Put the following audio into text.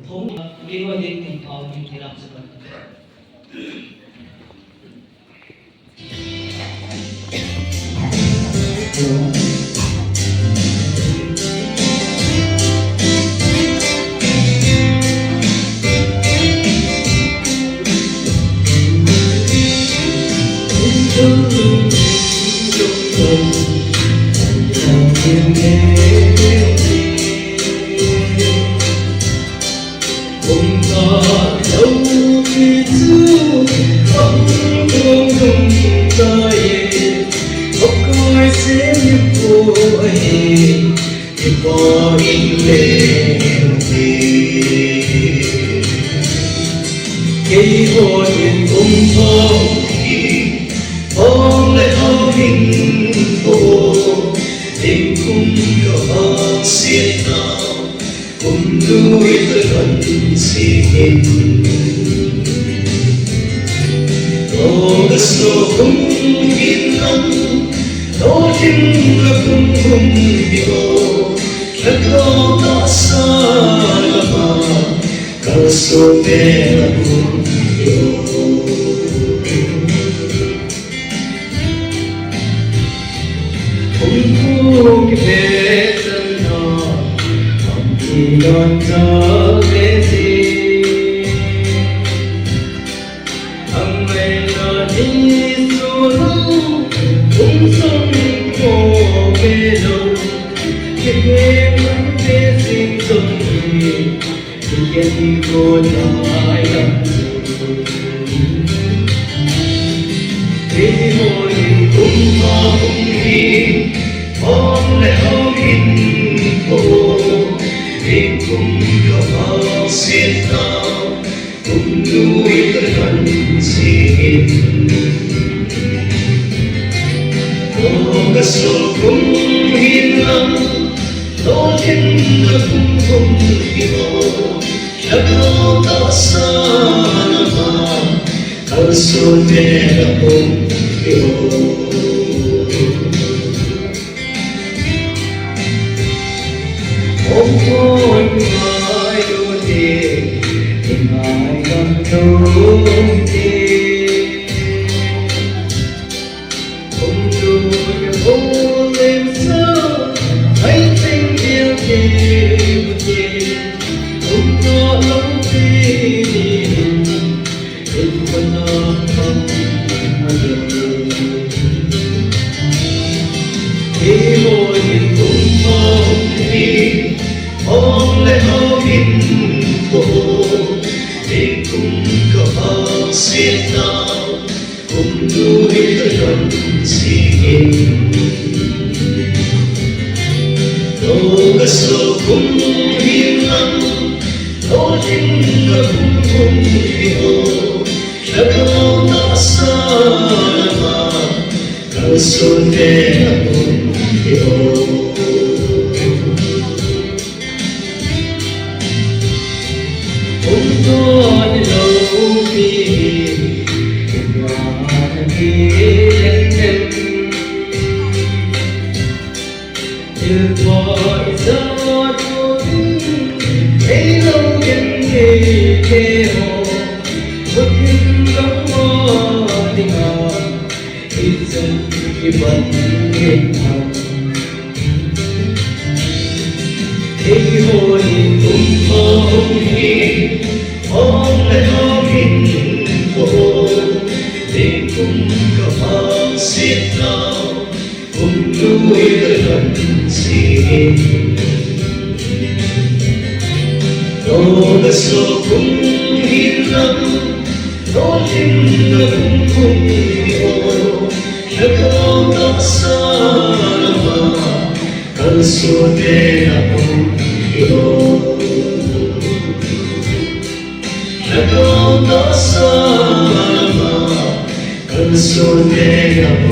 thống liên quan đến thành thọ mình thể làm sự vật khi hồn nhìn cùng phong phong lại áo hình phố tình cung có xiết nào cùng núi tới gần xin có số không biết lắm đó chính là không hiểu là có ta xa mà cả số về là không hiểu không có cái vẻ chân họ không chỉ còn cho cái gì hằng ngày là đi xuống cũng sống khổ về đâu cái em vẫn biết sinh sống gì Hãy subscribe cho kênh Ghiền Mì Gõ để không bỏ Canzone